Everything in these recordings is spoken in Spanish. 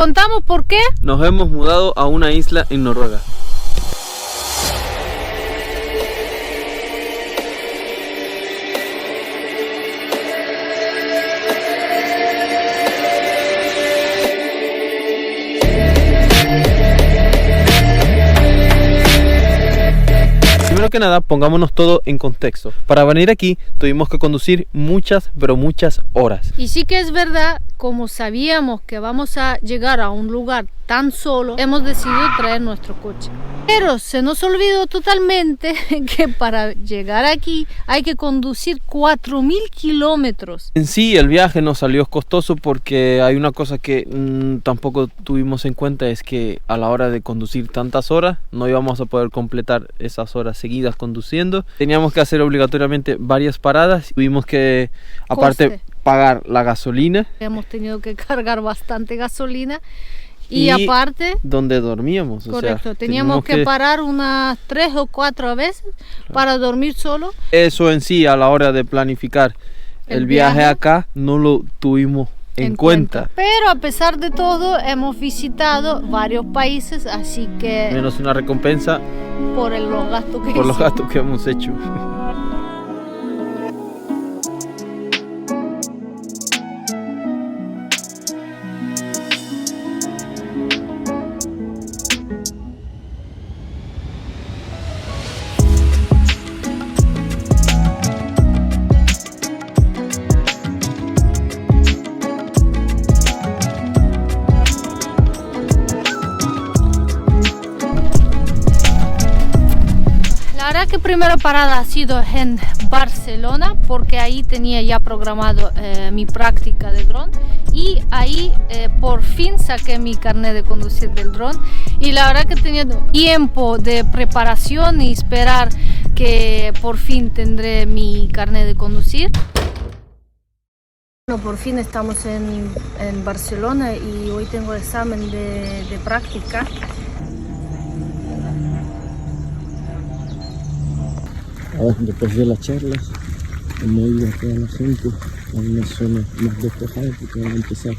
¿Contamos por qué? Nos hemos mudado a una isla en Noruega. Primero que nada, pongámonos todo en contexto. Para venir aquí tuvimos que conducir muchas, pero muchas horas. Y sí que es verdad, como sabíamos que vamos a llegar a un lugar tan solo, hemos decidido traer nuestro coche. Pero se nos olvidó totalmente que para llegar aquí hay que conducir 4000 kilómetros. En sí, el viaje nos salió costoso porque hay una cosa que tampoco tuvimos en cuenta, es que a la hora de conducir tantas horas no íbamos a poder completar esas horas seguidas conduciendo. Teníamos que hacer obligatoriamente varias paradas. Tuvimos que, aparte, pagar la gasolina. Hemos tenido que cargar bastante gasolina. Y aparte, donde dormíamos. Correcto, o sea, teníamos que parar unas 3 o 4 veces para dormir solo. Eso en sí, a la hora de planificar el viaje acá, no lo tuvimos en cuenta. Pero a pesar de todo, hemos visitado varios países, así que... menos una recompensa por los gastos que los gastos que hemos hecho. La verdad que primera parada ha sido en Barcelona, porque ahí tenía ya programado mi práctica de dron, y ahí por fin saqué mi carnet de conducir del dron, y la verdad que tenía tiempo de preparación y esperar que por fin tendré mi carnet de conducir. Bueno, por fin estamos en Barcelona y hoy tengo el examen de práctica. Después de la charla, hemos ido a toda la gente a una zona más despejada porque van a empezar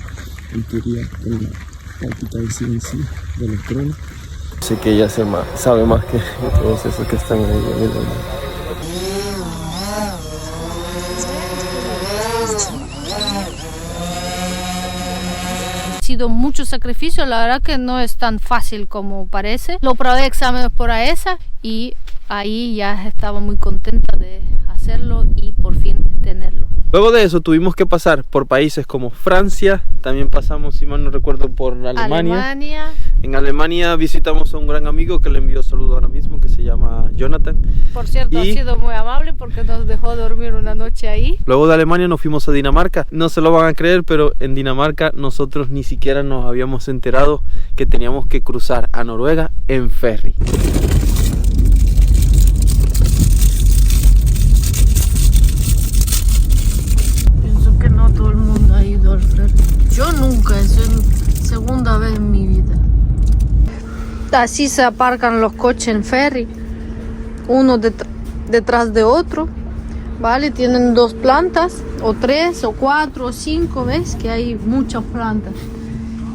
en teoría con la práctica de CNC de los drones. Sé que ella sabe más que todos esos que están ahí en el mundo. Ha sido mucho sacrificio, la verdad que no es tan fácil como parece. Lo probé exámenes por AESA y ahí ya estaba muy contenta de hacerlo y por fin tenerlo. Luego de eso tuvimos que pasar por países como Francia, también pasamos, si mal no recuerdo, por Alemania. En Alemania visitamos a un gran amigo que le envió saludo ahora mismo, que se llama Jonathan. Por cierto, ha sido muy amable porque nos dejó dormir una noche ahí. Luego de Alemania nos fuimos a Dinamarca. No se lo van a creer, pero en Dinamarca nosotros ni siquiera nos habíamos enterado que teníamos que cruzar a Noruega en ferry. Yo nunca, es la segunda vez en mi vida. Así se aparcan los coches en ferry, uno detrás de otro, ¿vale? Tienen 2 plantas, o 3, o 4, o 5, ¿ves? Que hay muchas plantas.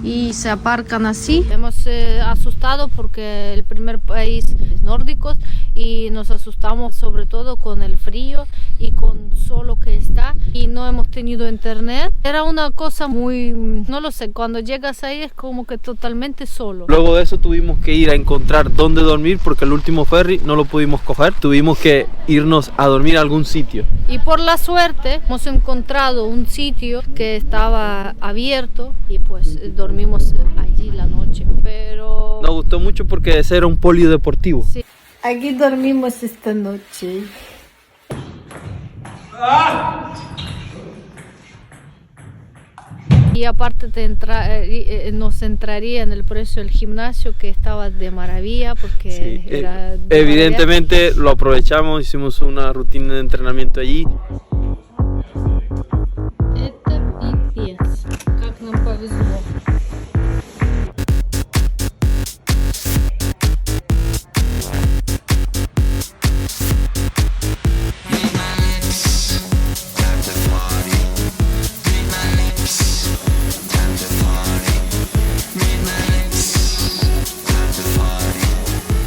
Y se aparcan así. Hemos asustado porque el primer país es nórdicos y nos asustamos sobre todo con el frío y con solo que está, y no hemos tenido internet. Era una cosa muy, no lo sé, cuando llegas ahí es como que totalmente solo. Luego de eso tuvimos que ir a encontrar dónde dormir porque el último ferry no lo pudimos coger. Tuvimos que irnos a dormir a algún sitio. Y por la suerte hemos encontrado un sitio que estaba abierto y pues dormimos allí la noche. Pero nos gustó mucho porque ese era un polideportivo. Sí. Aquí dormimos esta noche. Y aparte nos entraría en el precio del gimnasio, que estaba de maravilla porque sí, era evidentemente maravilla. Lo aprovechamos, hicimos una rutina de entrenamiento allí.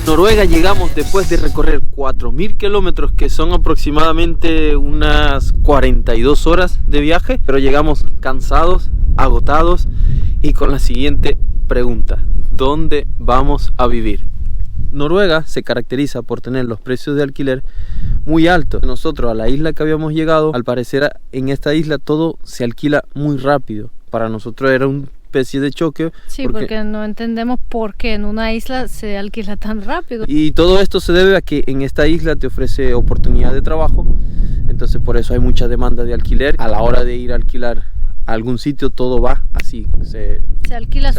Noruega llegamos después de recorrer 4.000 kilómetros, que son aproximadamente unas 42 horas de viaje, pero llegamos cansados, agotados y con la siguiente pregunta: ¿dónde vamos a vivir? Noruega se caracteriza por tener los precios de alquiler muy altos. Nosotros, a la isla que habíamos llegado, al parecer en esta isla todo se alquila muy rápido. Para nosotros era una especie de choque. Sí, porque no entendemos por qué en una isla se alquila tan rápido. Y todo esto se debe a que en esta isla te ofrece oportunidad de trabajo. Entonces por eso hay mucha demanda de alquiler. A la hora de ir a alquilar a algún sitio todo va así, se alquila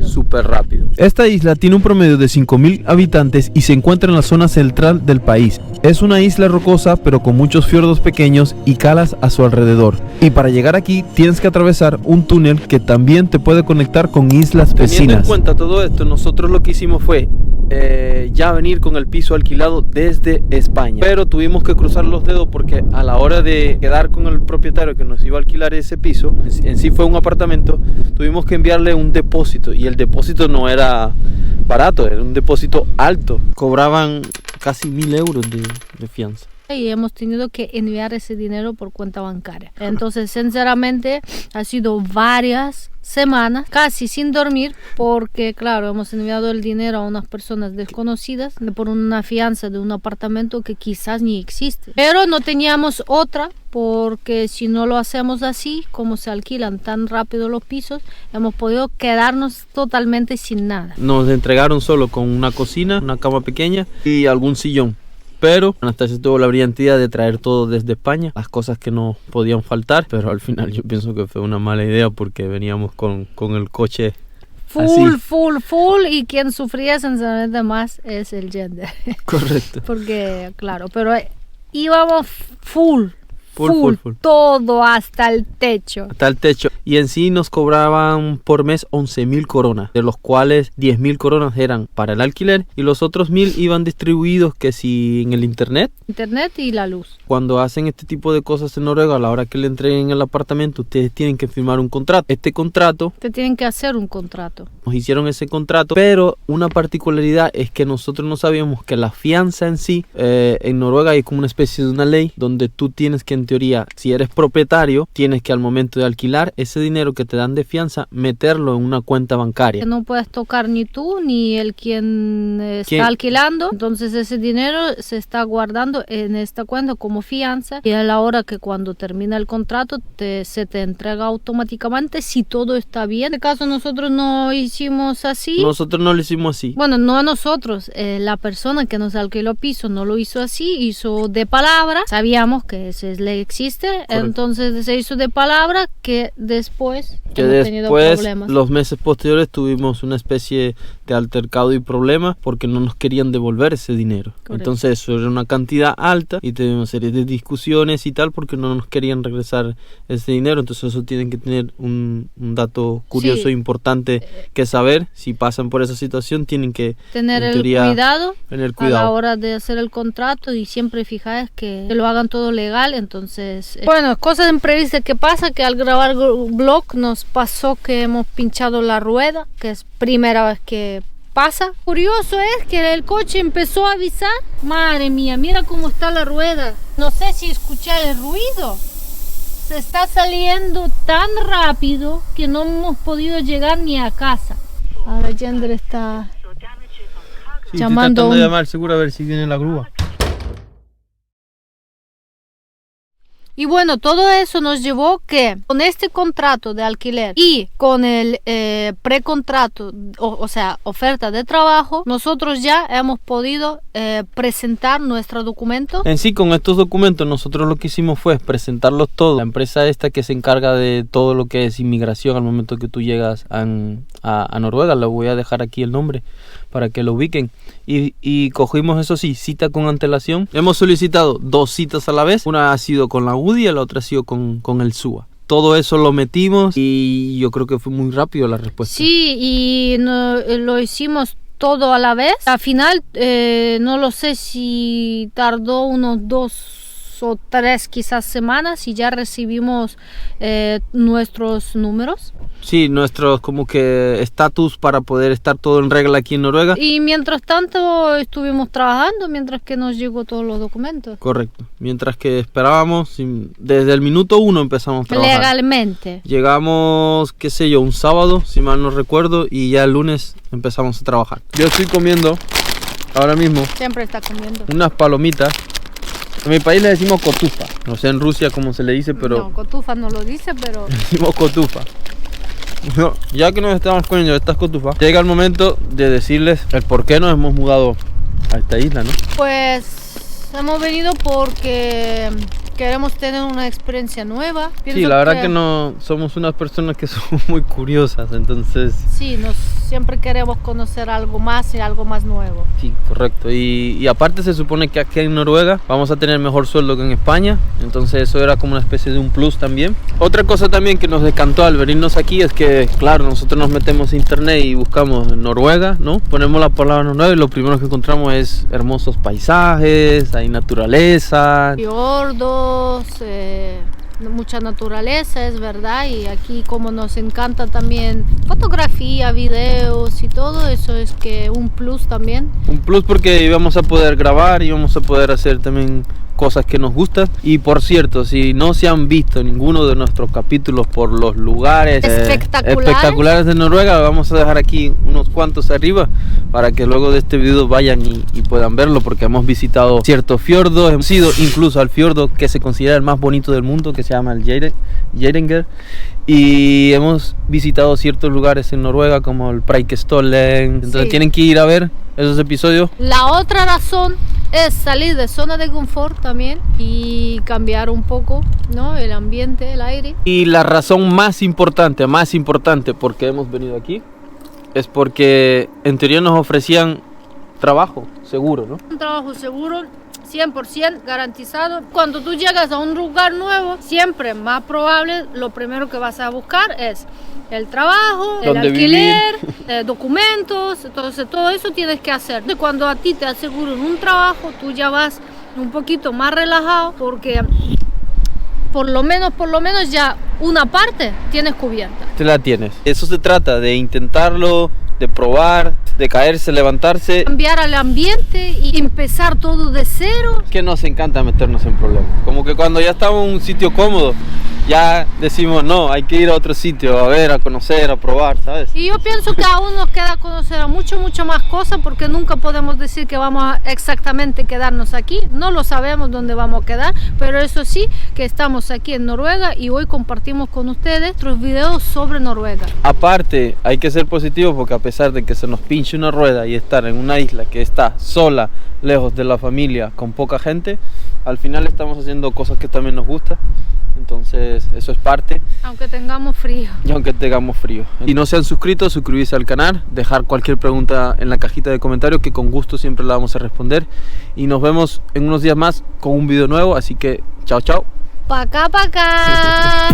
súper rápido. Esta isla tiene un promedio de 5.000 habitantes y se encuentra en la zona central del país. Es una isla rocosa pero con muchos fiordos pequeños y calas a su alrededor. Y para llegar aquí tienes que atravesar un túnel que también te puede conectar con islas vecinas. Teniendo en cuenta todo esto, nosotros lo que hicimos fue ya venir con el piso alquilado desde España, pero tuvimos que cruzar los dedos porque a la hora de quedar con el propietario que nos iba a alquilar ese piso, en sí fue un apartamento, tuvimos que enviarle un depósito y el depósito no era barato, era un depósito alto, cobraban casi 1.000 euros de fianza. Y hemos tenido que enviar ese dinero por cuenta bancaria. Entonces, sinceramente, ha sido varias semanas casi sin dormir porque, claro, hemos enviado el dinero a unas personas desconocidas por una fianza de un apartamento que quizás ni existe. Pero no teníamos otra, porque si no lo hacemos así, como se alquilan tan rápido los pisos, hemos podido quedarnos totalmente sin nada. Nos entregaron solo con una cocina, una cama pequeña y algún sillón. Pero Anastasia tuvo la brillante idea de traer todo desde España, las cosas que no podían faltar, pero al final yo pienso que fue una mala idea porque veníamos con el coche full, y quien sufría sinceramente más es el gender. Correcto. Porque, claro, pero íbamos full, todo hasta el techo. Hasta el techo. Y en sí nos cobraban por mes 11.000 coronas, de los cuales 10.000 coronas eran para el alquiler y los otros 1.000 iban distribuidos que si en el internet y la luz. Cuando hacen este tipo de cosas en Noruega, a la hora que le entreguen el apartamento, ustedes tienen que firmar un contrato. Te tienen que hacer un contrato. Nos hicieron ese contrato, pero una particularidad es que nosotros no sabíamos que la fianza en sí, en Noruega hay como una especie de una ley donde tú tienes que, en teoría, si eres propietario, tienes que al momento de alquilar ese dinero que te dan de fianza, meterlo en una cuenta bancaria. Que no puedes tocar ni tú ni el quien está alquilando. Entonces ese dinero se está guardando en esta cuenta como fianza y a la hora que cuando termina el contrato se te entrega automáticamente si todo está bien. En este caso nosotros no hicimos así. Nosotros no lo hicimos así. Bueno, no nosotros, la persona que nos alquiló piso no lo hizo así, hizo de palabra. Sabíamos que esa ley existe. Correcto. Entonces se hizo de palabra que después hemos tenido problemas. Los meses posteriores tuvimos una especie de altercado y problema porque no nos querían devolver ese dinero. Correcto. Entonces eso era una cantidad alta y tuvimos una serie de discusiones y tal porque no nos querían regresar ese dinero. Entonces eso tienen que tener un dato curioso e importante que saber. Si pasan por esa situación tienen que tener cuidado a la hora de hacer el contrato y siempre fijar que lo hagan todo legal. Entonces, bueno, cosas imprevistas que pasa, que al grabar el vlog nos pasó que hemos pinchado la rueda, que es primera vez que pasa. Curioso es que el coche empezó a avisar. Madre mía, mira cómo está la rueda. No sé si escuchar el ruido. Se está saliendo tan rápido que no hemos podido llegar ni a casa. Ahora Gender está llamando. Estoy tratando de llamar seguro a ver si viene la grúa. Y bueno, todo eso nos llevó que con este contrato de alquiler y con el precontrato, o sea, oferta de trabajo, nosotros ya hemos podido presentar nuestro documento. En sí, con estos documentos nosotros lo que hicimos fue presentarlos todos. La empresa esta que se encarga de todo lo que es inmigración al momento que tú llegas a Noruega, le voy a dejar aquí el nombre para que lo ubiquen. Y cogimos, eso sí, cita con antelación. Hemos solicitado 2 citas a la vez. Una ha sido con la UDI y la otra ha sido con el SUA. Todo eso lo metimos y yo creo que fue muy rápido la respuesta. Sí, y lo hicimos todo a la vez. Al final, no lo sé si tardó unos 2 o 3 quizás semanas y ya recibimos nuestros números. Sí, nuestro como que estatus para poder estar todo en regla aquí en Noruega. Y mientras tanto estuvimos trabajando mientras que nos llegó todos los documentos. Correcto. Mientras que esperábamos, desde el minuto 1 empezamos a trabajar. Legalmente. Llegamos, qué sé yo, un sábado, si mal no recuerdo, y ya el lunes empezamos a trabajar. Yo estoy comiendo ahora mismo Siempre está comiendo. unas palomitas. En mi país le decimos cotufa. No sé en Rusia cómo se le dice, pero No, cotufa no lo dice, pero... decimos cotufa. Bueno, ya que nos estamos comiendo estas cotufas, llega el momento de decirles el por qué nos hemos mudado a esta isla, ¿no? Pues hemos venido porque queremos tener una experiencia nueva. Sí, la verdad que no somos unas personas que son muy curiosas, entonces... Sí, siempre queremos conocer algo más y algo más nuevo. Sí, correcto. Y aparte se supone que aquí en Noruega vamos a tener mejor sueldo que en España, entonces eso era como una especie de un plus también. Otra cosa también que nos decantó al venirnos aquí es que, claro, nosotros nos metemos a internet y buscamos Noruega, ¿no? Ponemos la palabra Noruega y lo primero que encontramos es hermosos paisajes, hay naturaleza. Fiordos, mucha naturaleza, es verdad, y aquí como nos encanta también fotografía, videos y todo eso, es que un plus también. Un plus porque íbamos a poder grabar y íbamos a poder hacer también cosas que nos gustan. Y por cierto, si no se han visto ninguno de nuestros capítulos por los lugares espectaculares de Noruega, vamos a dejar aquí unos cuantos arriba para que luego de este video vayan y puedan verlo, porque hemos visitado ciertos fiordos, hemos ido incluso al fiordo que se considera el más bonito del mundo, que se llama el Geiranger, y hemos visitado ciertos lugares en Noruega como el Preikestolen. Entonces tienen que ir a ver esos episodios. La otra razón es salir de zona de confort también y cambiar un poco, ¿no? El ambiente, el aire. Y la razón más importante porque hemos venido aquí es porque en teoría nos ofrecían trabajo seguro, ¿no? Un trabajo seguro, 100% garantizado. Cuando tú llegas a un lugar nuevo, siempre más probable, lo primero que vas a buscar es el trabajo, el alquiler, documentos, entonces todo eso tienes que hacer. Cuando a ti te aseguran un trabajo, tú ya vas un poquito más relajado porque por lo menos ya una parte tienes cubierta. Te la tienes. Eso se trata, de intentarlo, de probar, de caerse, levantarse. Cambiar al ambiente y empezar todo de cero. Que nos encanta meternos en problemas. Como que cuando ya estamos en un sitio cómodo, ya decimos no, hay que ir a otro sitio, a ver, a conocer, a probar, ¿sabes? Y yo pienso que aún nos queda conocer a mucho más cosas, porque nunca podemos decir que vamos a exactamente quedarnos aquí. No lo sabemos dónde vamos a quedar, pero eso sí, que estamos aquí en Noruega y hoy compartimos con ustedes nuestros videos sobre Noruega. Aparte, hay que ser positivos porque a pesar de que se nos pinche una rueda y estar en una isla que está sola, lejos de la familia, con poca gente, al final estamos haciendo cosas que también nos gustan. Entonces eso es parte. Aunque tengamos frío. Y aunque tengamos frío. Y no se han suscrito, suscribirse al canal, dejar cualquier pregunta en la cajita de comentarios que con gusto siempre la vamos a responder. Y nos vemos en unos días más con un video nuevo, así que chao chao. Pa' acá.